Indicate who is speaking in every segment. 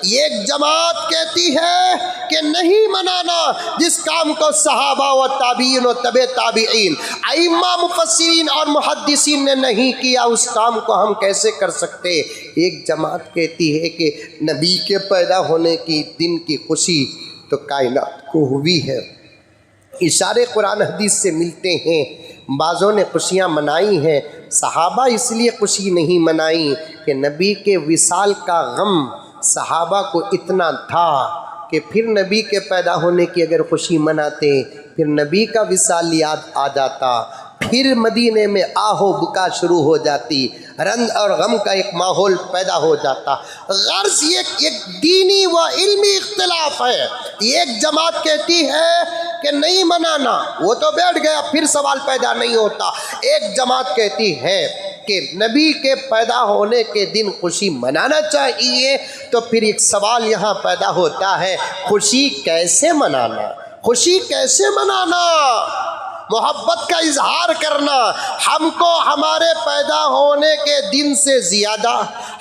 Speaker 1: एक जमात कहती है कि नहीं मनाना जिस काम को सहाबा व ताबीन व तबे ताबीन अइम्मा मुफस्सिरीन और मुहद्दिसीन ने नहीं किया, उस काम को हम कैसे कर सकते। एक जमात कहती है कि नबी के पैदा होने की दिन की खुशी तो कायनात को हुई है। इशारे कुरान हदीस से मिलते हैं। बाज़ों ने खुशियाँ मनाई हैं, सहाबा इसलिए खुशी नहीं मनाई कि नबी के विसाल का गम सहाबा को इतना था कि फिर नबी के पैदा होने की अगर खुशी मनाते फिर नबी का विसाल याद आ जाता, फिर मदीने में आहो बुका शुरू हो जाती, रंज और गम का एक माहौल पैदा हो जाता। गर्ज ये एक दीनी व इल्मी इख्तिलाफ है। एक जमात कहती है कि नहीं मनाना, वो तो बैठ गया, फिर सवाल पैदा नहीं होता। एक जमात कहती है कि नबी के पैदा होने के दिन खुशी मनाना चाहिए। तो फिर एक सवाल यहाँ पैदा होता है, खुशी कैसे मनाना, खुशी कैसे मनाना, मोहब्बत का इजहार करना। हमको हमारे पैदा होने के दिन से ज़्यादा,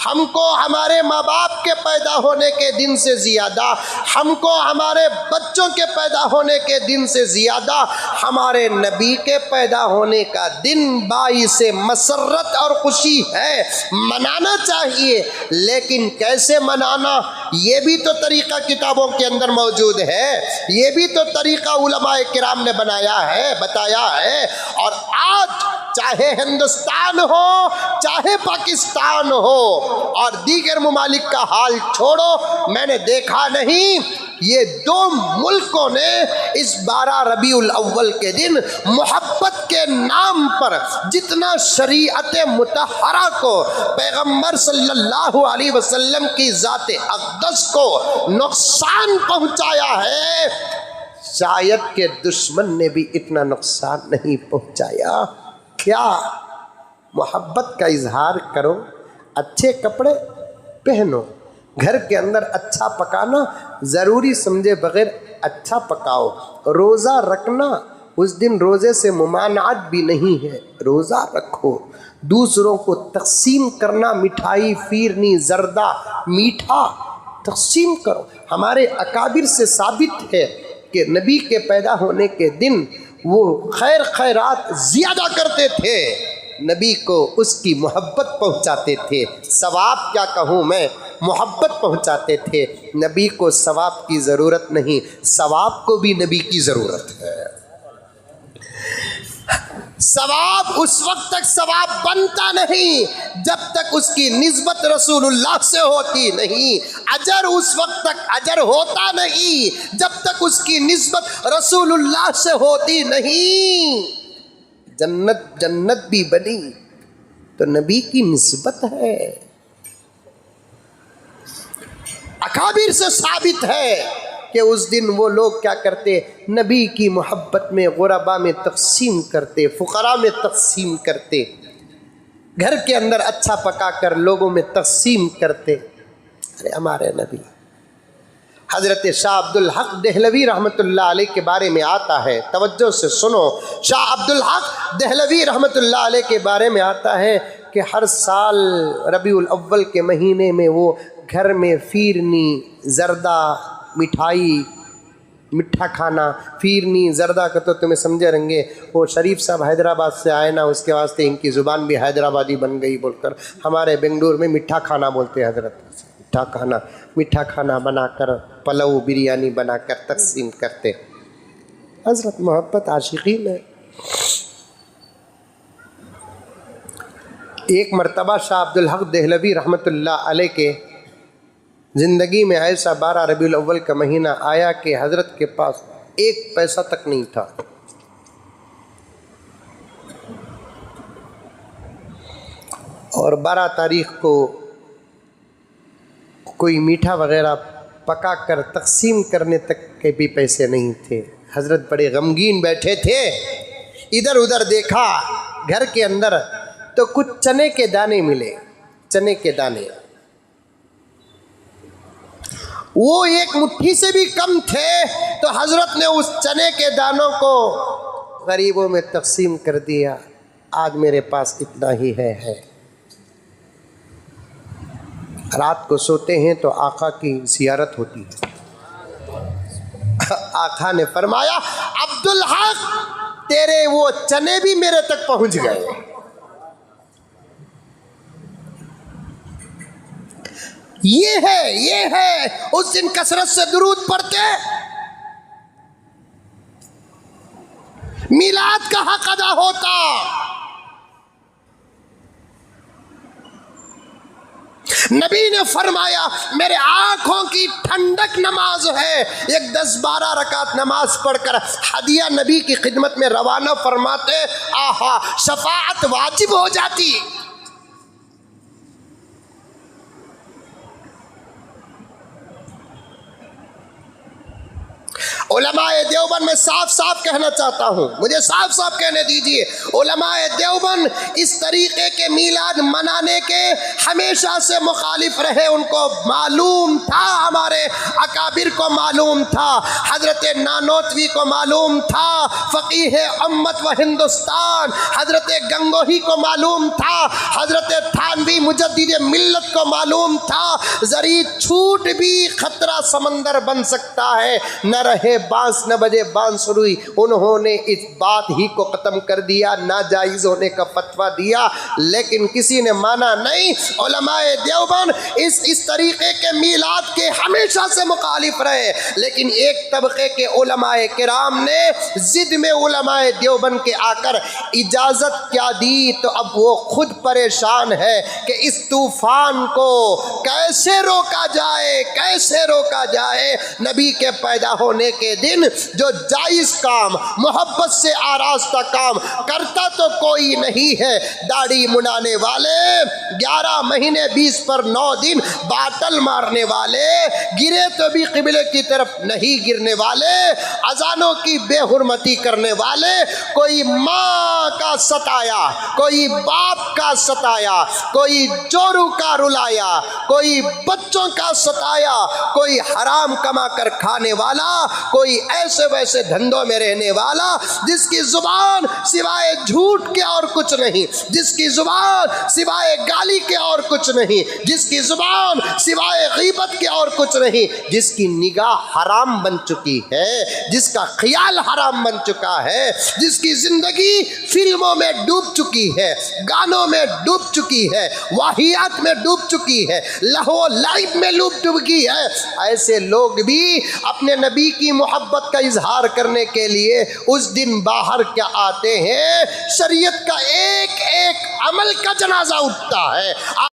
Speaker 1: हमको हमारे माँ बाप के पैदा होने के दिन से ज़्यादा, हमको हमारे बच्चों के पैदा होने के दिन से ज़्यादा हमारे नबी के पैदा होने का दिन बाइसे मसरत और खुशी है, मनाना चाहिए। लेकिन कैसे मनाना, ये भी तो तरीक़ा किताबों के अंदर मौजूद है, ये भी तो तरीक़ा उलमाए किराम ने बनाया है, बताया है। और आज चाहे हिंदुस्तान हो चाहे पाकिस्तान हो और दीगर ममालिक का हाल छोड़ो, मैंने देखा नहीं ये दो मुल्कों ने इस 12 रबीउल अव्वल के दिन मोहब्बत के नाम पर जितना शरीयत मुतहरा को, पैगम्बर सल्लल्लाहु अलैहि वसल्लम की ज़ाते अक़दस को नुकसान पहुँचाया है, शायद के दुश्मन ने भी इतना नुकसान नहीं पहुँचाया। क्या मोहब्बत का इजहार करो, अच्छे कपड़े पहनो, घर के अंदर अच्छा पकाना ज़रूरी समझे बगैर अच्छा पकाओ, रोज़ा रखना, उस दिन रोज़े से मुमानात भी नहीं है, रोज़ा रखो, दूसरों को तक़सीम करना, मिठाई फीरनी जर्दा मीठा तक़सीम करो। हमारे अकाबिर से साबित है कि नबी के पैदा होने के दिन वो खैर खैरात ज़्यादा करते थे, नबी को उसकी मोहब्बत पहुँचाते थे। सवाब क्या कहूँ मैं, मोहब्बत पहुँचाते थे। नबी को सवाब की ज़रूरत नहीं, सवाब को भी नबी की ज़रूरत है। सवाब उस वक्त तक सवाब बनता नहीं जब तक उसकी निस्बत रसूलुल्लाह से होती नहीं, अजर उस वक्त तक अजर होता नहीं जब तक उसकी निस्बत रसूलुल्लाह से होती नहीं। जन्नत जन्नत भी बनी तो नबी की निस्बत है। अकाबिर से साबित है कि उस दिन वो लोग क्या करते, नबी की मोहब्बत में गुरबा में तक़सीम करते, फ़ुक़रा में तक़सीम करते, घर के अंदर अच्छा पका कर लोगों में तक़सीम करते। अरे हमारे नबी हज़रत शाह अब्दुल हक देहलवी रहमतुल्लाह अलैह के बारे में आता है, तवज्जो से सुनो। शाह अब्दुल हक देहलवी रहमतुल्लाह अलैह के बारे में आता है कि हर साल रबीउल अव्वल के महीने में वो घर में फीरनी जर्दा मिठाई मिठा खाना, फीरनी जर्दा का तो तुम्हें समझे रहेंगे, वो शरीफ साहब हैदराबाद से आए ना, उसके वास्ते इनकी ज़ुबान भी हैदराबादी बन गई बोलकर हमारे बेंगलुरु में मिठा खाना बोलते हैं। हज़रत मीठा खाना बनाकर पलव बिरयानी बनाकर तक़सीम करते। हज़रत मोहब्बत आशिकी में एक मरतबा शाह अब्दुल हक देहलवी रहमतुल्लाह अलैह के ज़िंदगी में ऐसा 12 रबीउल अव्वल का महीना आया कि हज़रत के पास एक पैसा तक नहीं था। और 12 तारीख़ को कोई मीठा वग़ैरह पका कर तक़सीम करने तक के भी पैसे नहीं थे। हज़रत बड़े गमगीन बैठे थे, इधर उधर देखा, घर के अंदर तो कुछ चने के दाने मिले, चने के दाने, वो एक मुट्ठी से भी कम थे। तो हज़रत ने उस चने के दानों को गरीबों में तक़सीम कर दिया, आज मेरे पास इतना ही है। रात को सोते हैं तो आका की ज़ियारत होती है। आका ने फरमाया, अब्दुल हक, तेरे वो चने भी मेरे तक पहुंच गए। ये है उस दिन कसरत से दुरूद पढ़ते, मिलाद का हक अदा होता। नबी ने फरमाया, मेरे आंखों की ठंडक नमाज है। एक 10-12 रकात नमाज पढ़कर हदिया नबी की खिदमत में रवाना फरमाते, आहा, शफाअत वाजिब हो जाती। उलमाए देवबंद में साफ साफ कहना चाहता हूँ, मुझे साफ साफ कहने दीजिए, उलमाए देवबंद इस तरीके के मीलाद मनाने के हमेशा से मुखालिफ रहे। उनको मालूम था, हमारे अकाबिर को मालूम था, हजरत नानोतवी को मालूम था, फ़कीह उम्मत व हिंदुस्तान हजरत गंगोही को मालूम था, हजरत थानवी मुजद्दिद मिल्लत को मालूम था, जरी छूट भी खतरा समंदर बन सकता है। न रहे बांस न बजे बांसुरी, उन्होंने इस बात ही को ख़त्म कर दिया, नाजायज़ होने का फतवा दिया, लेकिन किसी ने माना नहीं। उलमाए देवबंद इस तरीके के मीलाद के हमेशा से मुखालिफ रहे, लेकिन एक तबके के उलमाए किराम ने ज़िद में उलमाए देवबंद के आकर इजाज़त क्या दी, तो अब वो खुद परेशान है कि इस तूफ़ान को कैसे रोका जाए, कैसे रोका जाए। नबी के पैदा होने के दिन जो जायज़ काम, मोहब्बत से आरास्ता काम करता तो कोई नहीं है। दाढ़ी मुड़ाने वाले, 11 महीने 20 पर 9 दिन बाटल मारने वाले, गिरे तो भी क़िबले की तरफ नहीं गिरने वाले, अजानों की बेहुरमती करने वाले, कोई माँ का सताया, कोई बाप का सताया, कोई चोरू का रुलाया, कोई बच्चों का सताया, कोई हराम कमा कर खाने वाला, कोई ऐसे वैसे धंधों में रहने वाला, जिसकी जुबान सिवाय झूठ के और कुछ नहीं, जिसकी जुबान सिवाय गाली के और कुछ नहीं, जिसकी जुबान सिवाय गीबत के और कुछ नहीं, जिसकी निगाह हराम बन चुकी है, जिसका ख्याल हराम बन चुका है, जिसकी जिंदगी फिल्मों में डूब चुकी है, गानों में डूब चुकी है, वाहियात में डूब चुकी है, लहो लाइफ में डूब चुकी है, ऐसे लोग भी अपने नबी की मोहब्बत का इजहार करने के लिए उस दिन बाहर क्या आते हैं, शरीयत का एक एक अमल का जनाजा उठता है।